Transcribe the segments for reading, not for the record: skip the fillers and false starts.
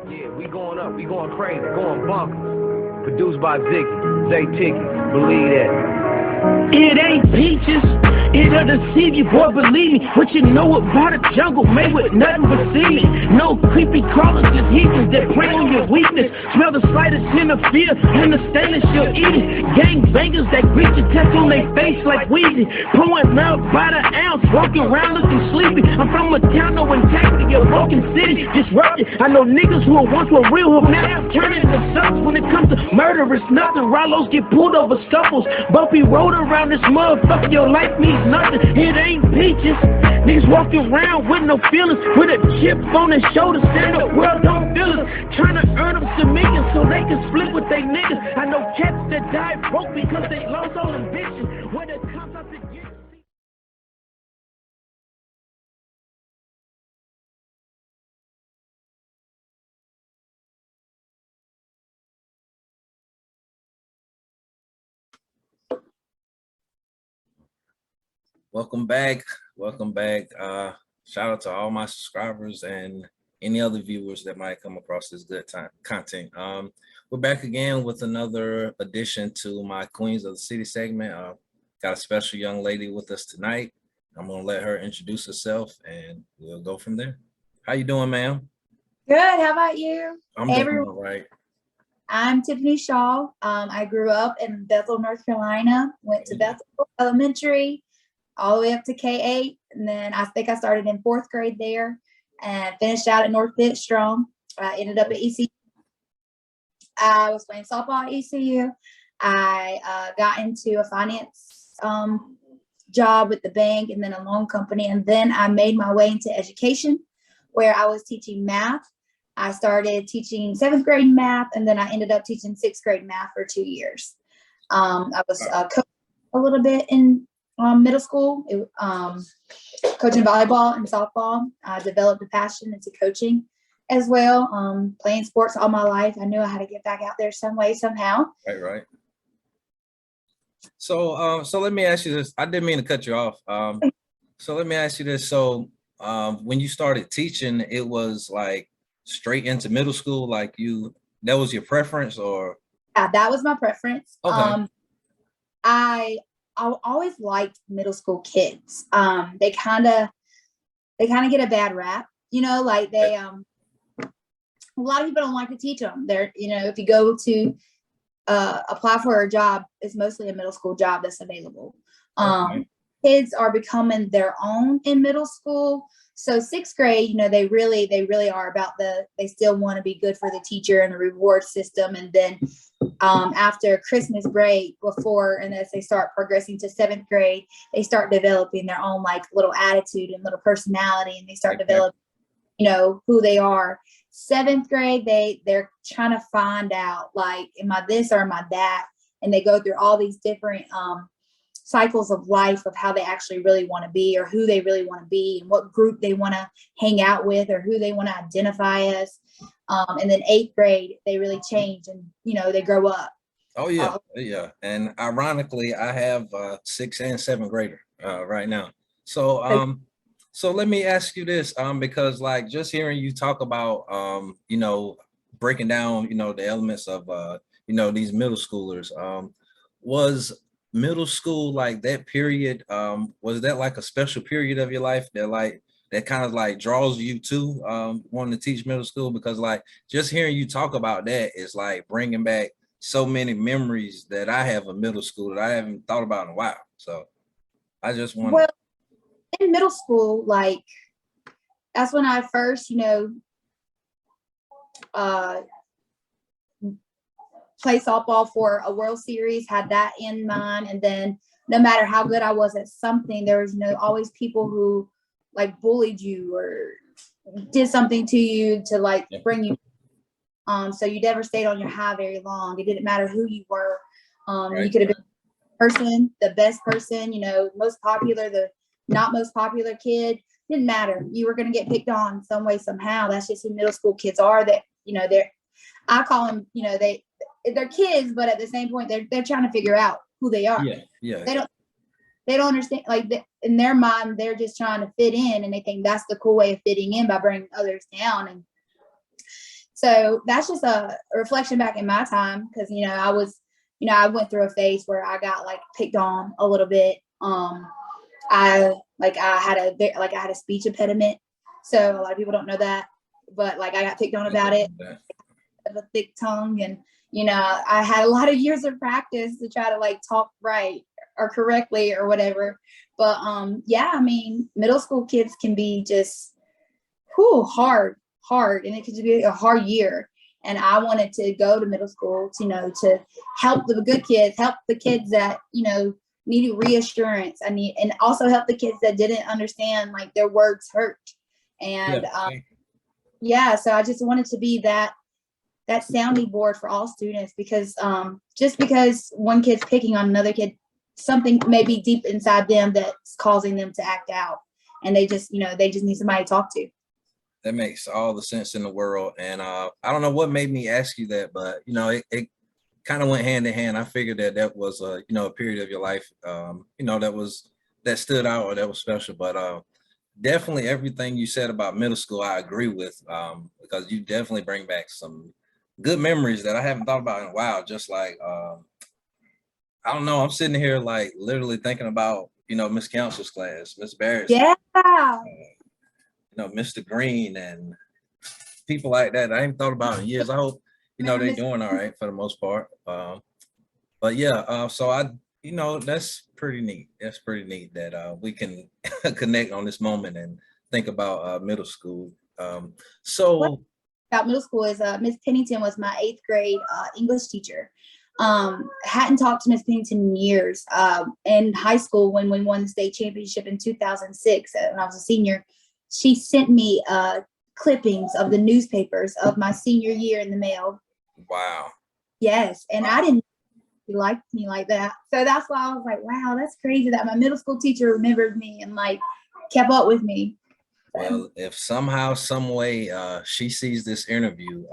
Yeah, we going up, we going crazy, going bonkers. Produced by Ziggy, Zay Ticky, believe that. It ain't peaches, it'll deceive you, boy, believe me. What you know about a jungle made with nothing but semen. No creepy crawlers, just heathens that prey on your weakness. Smell the slightest hint of fear, and the stainless you'll eat it. Gang bangers that greet your test on their face like Weezy. Pouring milk by the ounce, walking around looking sleepy. I'm from a town, no integrity, a broken city, disrupted. I know niggas who once were real, who now turning into sucks. When it comes to murder, it's nothing. Rallos get pulled over scuffles. Bumpy road around this motherfucker, your life means nothing. It ain't peaches. Niggas walking around with no feelings, with a chip on their shoulder, saying the world don't feel us. Trying to earn them some millions so they can split with they niggas. I know cats that died broke because they lost all ambition. When it comes up to get Welcome back. Welcome back. Shout out to all my subscribers and any other viewers that might come across this good content. We're back again with another addition to my Queens of the City segment. Got a special young lady with us tonight. I'm gonna let her introduce herself and we'll go from there. How you doing, ma'am? Good. How about you? I'm doing all right. I'm Tiffany Shaw. I grew up in Bethel, North Carolina, went to Bethel Elementary, all the way up to K-8. And then I think I started in 4th grade there and finished out at North Strong. I ended up at ECU. I was playing softball at ECU. I got into a finance job with the bank and then a loan company. And then I made my way into education where I was teaching math. I started teaching 7th grade math, and then I ended up teaching 6th grade math for 2 years. I was coaching a little bit in middle school, coaching volleyball and softball. I developed a passion into coaching as well. Playing sports all my life. I knew I had to get back out there some way, somehow. Right. So let me ask you this. I didn't mean to cut you off. So let me ask you this. So when you started teaching, it was like straight into middle school, like that was your preference, or? Yeah, that was my preference. Okay. I always liked middle school kids. They kind of get a bad rap, like they, a lot of people don't like to teach them. They're, if you go to apply for a job, it's mostly a middle school job that's available. Okay. Kids are becoming their own in middle school. So 6th grade, they really are about they still want to be good for the teacher and the reward system. And then after Christmas break and as they start progressing to 7th grade, they start developing their own like little attitude and little personality, and they start developing, who they are. 7th grade, they're trying to find out, like, am I this or am I that? And they go through all these different cycles of life of how they actually really want to be, or who they really want to be, and what group they want to hang out with, or who they want to identify as. And then 8th grade, they really change and, they grow up. Oh yeah. Yeah. And ironically, I have 6th and 7th grader right now. So so let me ask you this, because like just hearing you talk about breaking down, the elements of these middle schoolers, was middle school like that period, was that like a special period of your life that kind of like draws you to wanting to teach middle school? Because like just hearing you talk about that is like bringing back so many memories that I have of middle school that I haven't thought about in a while. So I just want in middle school, like that's when I first, play softball for a World Series, had that in mind. And then no matter how good I was at something, there was always people who like bullied you or did something to you to like bring you. So you never stayed on your high very long. It didn't matter who you were. You could have been the person, the best person, most popular, the not most popular kid. Didn't matter. You were going to get picked on some way, somehow. That's just who middle school kids are. That, I call them, they're kids, but at the same point, they're trying to figure out who they are. Yeah. They don't they don't understand, like in their mind, they're just trying to fit in, and they think that's the cool way of fitting in by bringing others down. And so that's just a reflection back in my time. Cause I went through a phase where I got like picked on a little bit. I had a speech impediment. So a lot of people don't know that, but like I got picked on about it. I have a thick tongue, and I had a lot of years of practice to try to like talk right or correctly or whatever. But yeah, I mean, middle school kids can be just hard, and it could be a hard year. And I wanted to go to middle school to help the good kids, help the kids that needed reassurance. And also help the kids that didn't understand, like their words hurt. And so I just wanted to be that sounding board for all students, because just because one kid's picking on another kid, something may be deep inside them that's causing them to act out, and they just need somebody to talk to. That makes all the sense in the world. And I don't know what made me ask you that, but it kind of went hand in hand. I figured that was a period of your life that stood out or that was special. But definitely everything you said about middle school I agree with, because you definitely bring back some good memories that I haven't thought about in a while. Just like I don't know, I'm sitting here like literally thinking about Miss Counsel's class, Miss Barrett's, Mr. Green, and people like that I ain't thought about in years. I hope they're doing all right for the most part. But yeah, so that's pretty neat. That's pretty neat that we can connect on this moment and think about middle school. So about middle school is Miss Pennington was my 8th grade English teacher. Hadn't talked to Miss Pennington in years. In high school, when we won the state championship in 2006, when I was a senior, she sent me clippings of the newspapers of my senior year in the mail. Wow. Yes, and I didn't know she liked me like that. So that's why I was like, wow, that's crazy that my middle school teacher remembered me and like kept up with me. Well, if somehow, some way she sees this interview,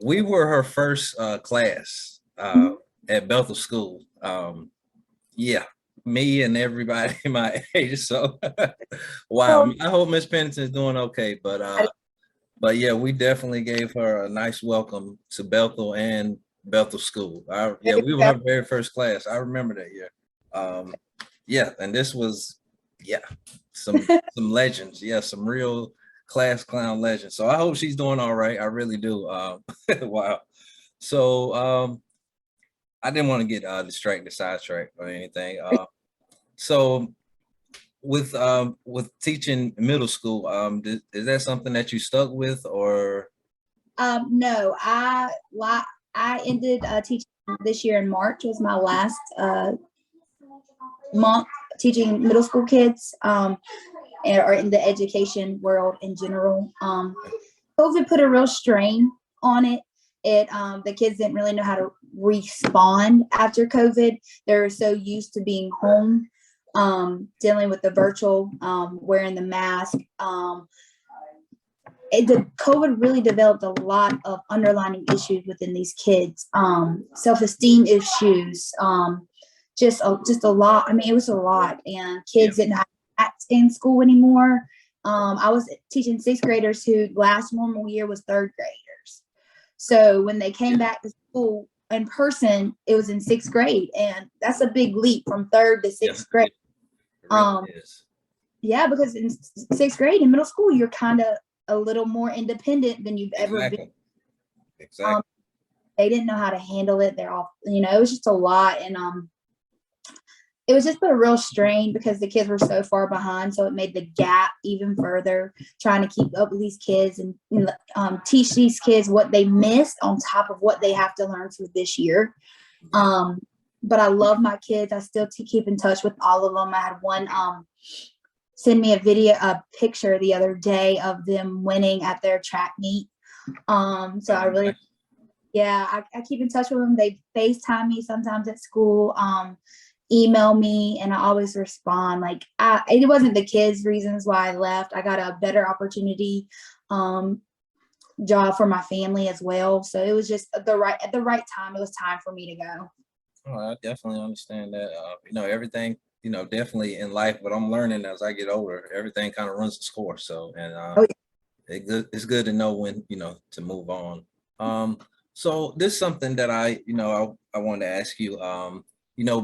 we were her first class at Bethel School. Yeah, me and everybody my age. So wow, I hope Miss Pennington is doing okay. But yeah, we definitely gave her a nice welcome to Bethel and Bethel School. We were her very first class. I remember that year. Yeah, and this was some legends. Yeah, some real class clown legends. So I hope she's doing all right. I really do. Wow. So I didn't want to get distracted, sidetracked or anything. So with teaching middle school, is that something that you stuck with, or? No, I ended teaching this year in March. Was my last month teaching middle school kids, or in the education world in general. COVID put a real strain on it. The kids didn't really know how to respond after COVID. They're so used to being home, dealing with the virtual, wearing the mask. The COVID really developed a lot of underlying issues within these kids, self-esteem issues, just a lot. I mean, it was a lot, and kids didn't have hats in school anymore. I was teaching 6th graders who last normal year was 3rd graders. So when they came back to school in person, it was in 6th grade, and that's a big leap from 3rd to 6th grade. Yeah, because in 6th grade in middle school, you're kind of a little more independent than you've ever been. Exactly. They didn't know how to handle it. They're all, it was just a lot, and it was just a real strain because the kids were so far behind. So it made the gap even further, trying to keep up with these kids and teach these kids what they missed on top of what they have to learn for this year. But I love my kids. I still keep in touch with all of them. I had one send me a picture the other day of them winning at their track meet. So I really, I keep in touch with them. They FaceTime me sometimes at school. Email me, and I always respond. Like it wasn't the kids' reasons why I left. I got a better opportunity job for my family as well. So it was just at the right time. It was time for me to go. Oh, I definitely understand that. Everything, definitely in life, but I'm learning as I get older, everything kind of runs its course. So, and Oh, it's good to know when, to move on. Um, so this is something that I wanted to ask you,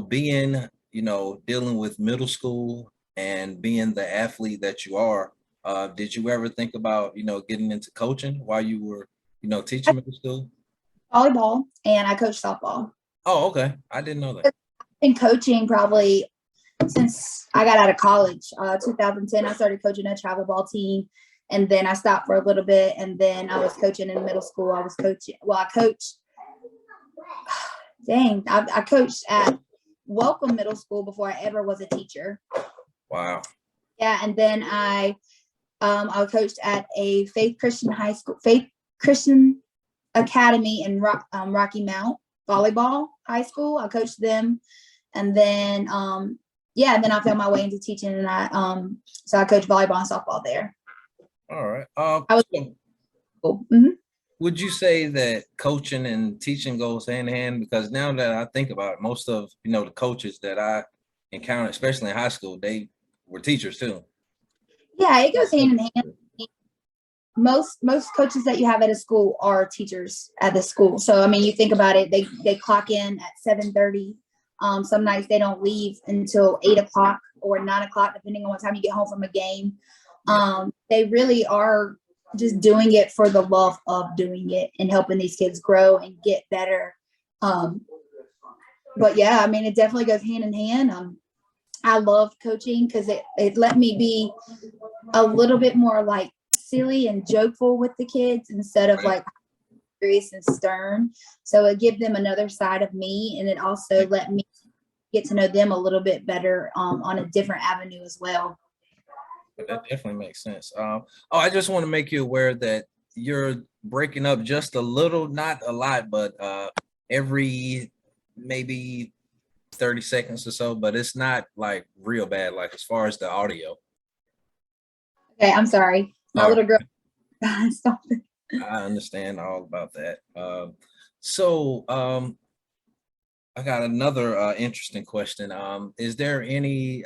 being, dealing with middle school and being the athlete that you are, did you ever think about, getting into coaching while you were, I teaching middle school? volleyball and I coach softball. Oh, okay. I didn't know that. Been coaching probably since I got out of college. 2010, I started coaching a travel ball team, and then I stopped for a little bit, and then I was coaching in middle school. I was coaching. Well, I coached. Dang, I coached at Welcome Middle School before I ever was a teacher. Wow. Yeah, and then I coached at a Faith Christian High School, Faith Christian Academy in Rocky Mount volleyball high school. I coached them, and then and then I found my way into teaching, and so I coached volleyball and softball there. All right. I was So cool. Mm-hmm. would you say that coaching and teaching goes hand in hand? Because now that I think about it, most of the coaches that I encountered, especially in high school, they were teachers too. Yeah, it goes hand in hand. Most coaches that you have at a school are teachers at the school. So I mean, you think about it, they clock in at 7:30. Some nights they don't leave until 8 o'clock or 9 o'clock, depending on what time you get home from a game. They really are just doing it for the love of doing it and helping these kids grow and get better. But yeah, I mean, it definitely goes hand in hand. I love coaching because it let me be a little bit more like silly and jokeful with the kids instead of like serious and stern. So it gave them another side of me, and it also let me get to know them a little bit better on a different avenue as well. That definitely makes sense. I just want to make you aware that you're breaking up just a little, not a lot, but every maybe 30 seconds or so, but it's not like real bad, like as far as the audio. Okay, I'm sorry. My little girl. Stop it. I understand all about that. So I got another interesting question. Is there any,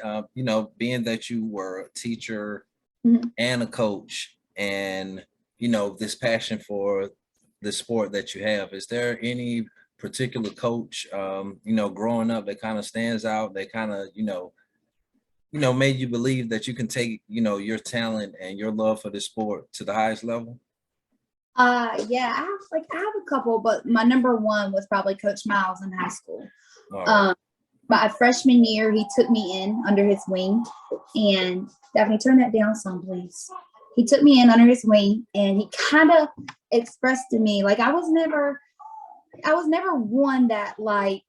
being that you were a teacher and a coach and, this passion for the sport that you have, is there any particular coach, growing up that kind of stands out, that kind of, made you believe that you can take, your talent and your love for the sport to the highest level? Yeah, I have a couple, but my number one was probably Coach Miles in high school. My freshman year, he took me in under his wing, and Daphne, turn that down some, please. He took me in under his wing, and he kind of expressed to me, like, I was never one that like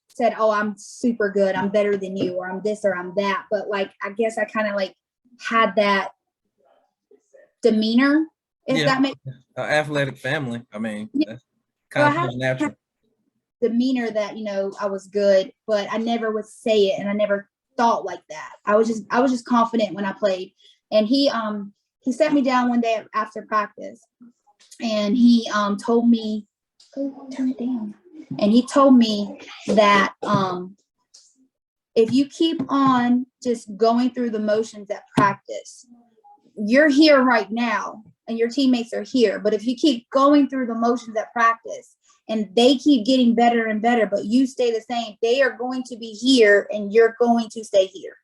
said, oh, I'm super good, I'm better than you, or I'm this or I'm that. But like, I guess I kind of like had that demeanor, if that makes athletic family. I mean, that's kind of natural. Demeanor that, I was good, but I never would say it, and I never thought like that. I was just confident when I played. And he sat me down one day after practice, and he told me, go turn it down. And he told me that if you keep on just going through the motions at practice, you're here right now and your teammates are here. But if you keep going through the motions at practice and they keep getting better and better, but you stay the same, they are going to be here and you're going to stay here.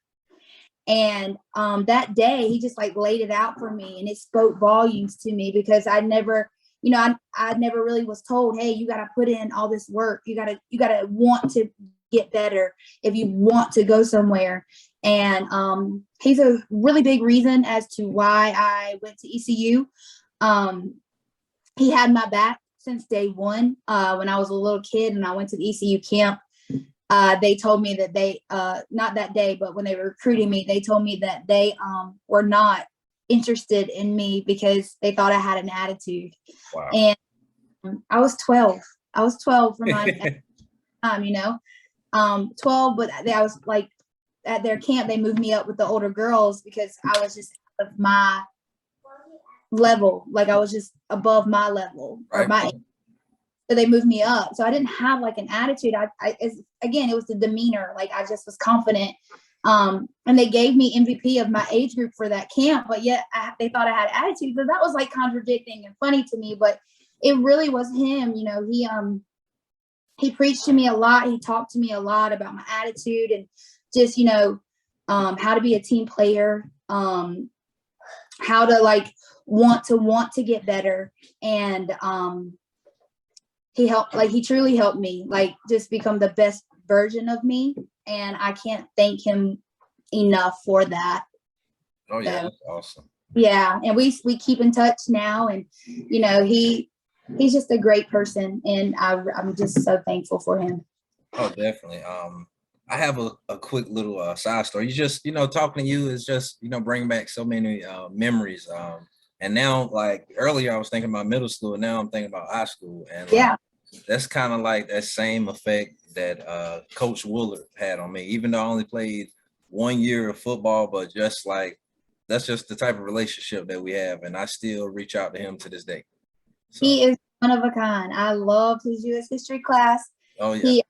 And that day he just like laid it out for me, and it spoke volumes to me, because I never really was told, hey, you got to put in all this work. You got to want to get better if you want to go somewhere. And he's a really big reason as to why I went to ECU. He had my back since day one. When I was a little kid and I went to the ECU camp, they told me that they, not that day, but when they were recruiting me, they told me that they were not interested in me because they thought I had an attitude. Wow. And I was 12. I was 12 for my time, 12, but I was like, at their camp, they moved me up with the older girls because I was just out of my level. Like I was just above my level, or my So they moved me up. So I didn't have like an attitude. Again, it was the demeanor. Like I just was confident. And they gave me MVP of my age group for that camp, but yet they thought I had attitude. So that was like contradicting and funny to me, but it really was him. You know, he preached to me a lot. He talked to me a lot about my attitude and just, you know, how to be a team player, how to like want to get better. And he truly helped me like just become the best version of me. And I can't thank him enough for that. Oh yeah, So, that's awesome. Yeah, and we keep in touch now, and you know he's just a great person, and I'm just so thankful for him. Oh, definitely. I have a quick little side story. You just, you know, talking to you is just, you know, bringing back so many memories. And now, like earlier, I was thinking about middle school, and now I'm thinking about high school, and Yeah. that's kind of like that same effect that Coach Woolard had on me. Even though I only played 1 year of football, but just like that's just the type of relationship that we have, and I still reach out to him to this day. So, He is one of a kind. I loved his U.S. history class. oh yeah.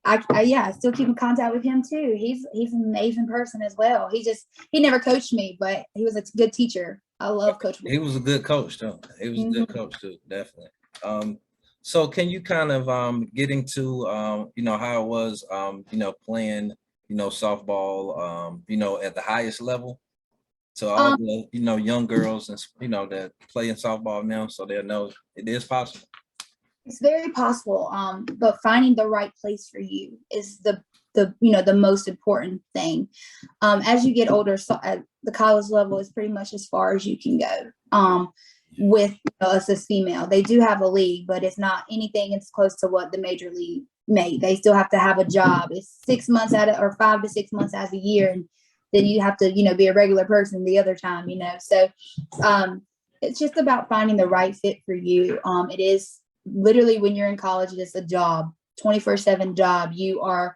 I still keep in contact with him too. He's an amazing person as well. He never coached me, but he was a good teacher. I love Coach. He was a good coach too. He was a good coach too, definitely. So can you kind of get into you know, how it was you know, playing, you know, softball you know, at the highest level? So all the, you know, young girls and, you know, that playing softball now, so they'll know it is possible. It's very possible, but finding the right place for you is the you know the most important thing. As you get older, so at the college level is pretty much as far as you can go. With us as female, they do have a league, but it's not anything as close to what the major league made. They still have to have a job. It's 6 months out of, or 5 to 6 months out of a year, and then you have to, you know, be a regular person the other time, you know. So it's just about finding the right fit for you. It is literally when you're in college, it's a job, 24/7 job. You're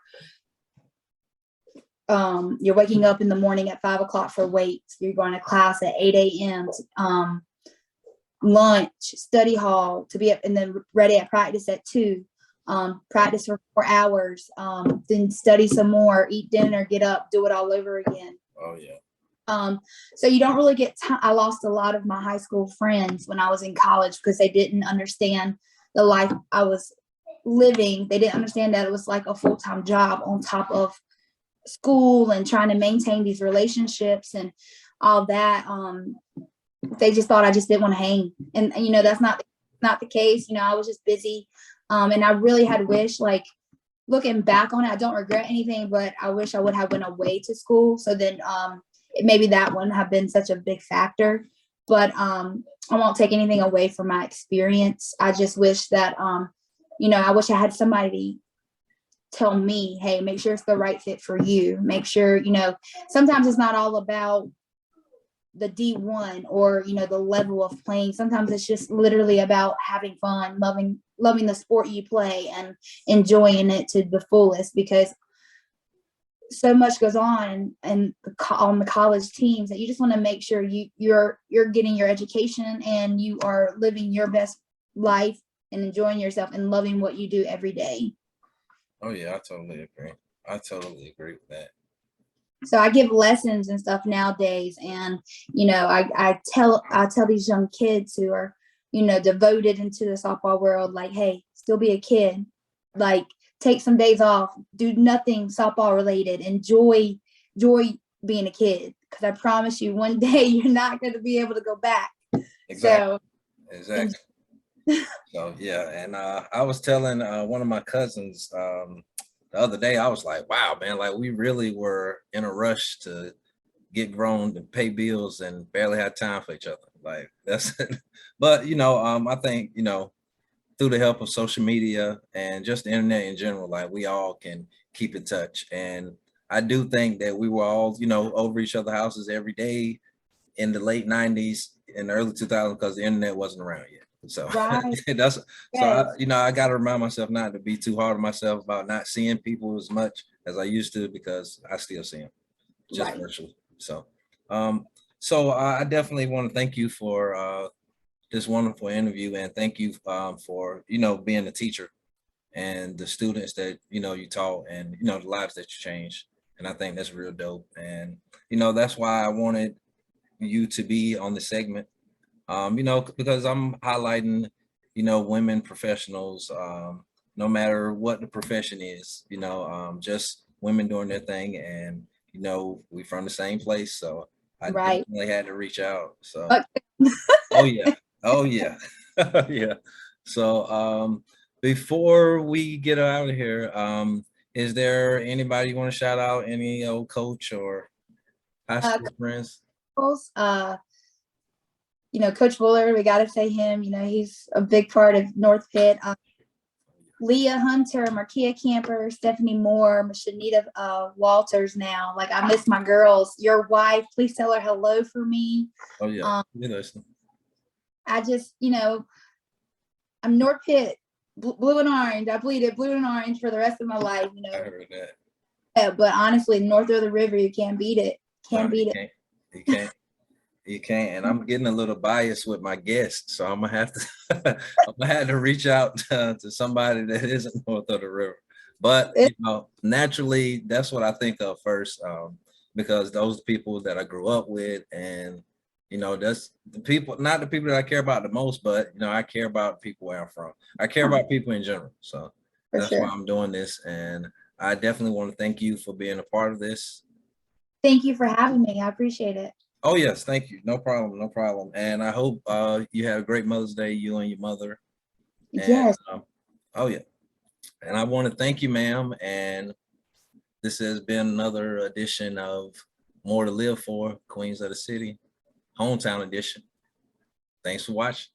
waking up in the morning at 5 o'clock for weights. You're going to class at 8 a.m. Lunch, study hall to be up, and then ready at practice at 2. Practice for 4 hours, then study some more, eat dinner, get up, do it all over again. Oh yeah. So you don't really get time. I lost a lot of my high school friends when I was in college because they didn't understand the life I was living. They didn't understand that it was like a full-time job on top of school and trying to maintain these relationships and all that. They just thought I just didn't want to hang. And you know, that's not the case. You know, I was just busy. And I really had wished, like, looking back on it, I don't regret anything, but I wish I would have went away to school. So then maybe that wouldn't have been such a big factor. But I won't take anything away from my experience. I just wish that, you know, I wish I had somebody tell me, hey, make sure it's the right fit for you. Make sure, you know, sometimes it's not all about the D1 or, you know, the level of playing. Sometimes it's just literally about having fun, loving the sport you play and enjoying it to the fullest, because so much goes on and on the college teams that you just want to make sure you're getting your education and you are living your best life and enjoying yourself and loving what you do every day. Oh yeah, I totally agree. I totally agree with that. So I give lessons and stuff nowadays, and you know, I tell these young kids who are, you know, devoted into the softball world, like, hey, still be a kid, like take some days off, do nothing softball related, enjoy being a kid, because I promise you, one day you're not going to be able to go back. Exactly. Exactly. So yeah, and I was telling one of my cousins the other day, I was like, wow, man, like we really were in a rush to get grown and pay bills and barely had time for each other. Like that's but you know, I think, you know, through the help of social media and just the internet in general, like we all can keep in touch. And I do think that we were all, you know, over each other's houses every day in the late 90s and early 2000s because the internet wasn't around yet. So Right. that's Yes. so I, you know, I got to remind myself not to be too hard on myself about not seeing people as much as I used to, because I still see them just virtually. So so I definitely want to thank you for this wonderful interview, and thank you for, you know, being a teacher and the students that, you know, you taught, and, you know, the lives that you changed. And I think that's real dope. And, you know, that's why I wanted you to be on the segment, you know, because I'm highlighting, you know, women professionals, no matter what the profession is, you know, just women doing their thing. And, you know, we from the same place. So I Right. definitely had to reach out. So, Okay. oh yeah. Oh yeah. Yeah. So before we get out of here, is there anybody you want to shout out? Any old coach or high Uh, school friends? Coach, you know, Coach Buller, we got to say him. You know, he's a big part of North Pitt. Leah Hunter, Markia Camper, Stephanie Moore, Shanita Walters now. Like, I miss my girls. Your wife, please tell her hello for me. Oh yeah. You listen. I just, you know, I'm North Pitt, blue and orange. I bleed it blue and orange for the rest of my life, you I know. heard that. Yeah, but honestly, north of the river, you can't beat it. Can't No, beat you it. can't. You can't. You can't. And I'm getting a little biased with my guests, so I'm gonna have to I'm gonna have to reach out to somebody that isn't north of the river. But you know, naturally, that's what I think of first, because those people that I grew up with, and you know, that's the people, not the people that I care about the most, but you know, I care about people where I'm from. I care about people in general. So For that's sure. why I'm doing this, and I definitely want to thank you for being a part of this. Thank you for having me. I appreciate it. Oh yes, thank you. No problem, no problem. And I hope you have a great Mother's Day, you and your mother. And, Yes. oh yeah. And I want to thank you, ma'am. And this has been another edition of More to Live For, Queens of the City, Hometown Edition. Thanks for watching.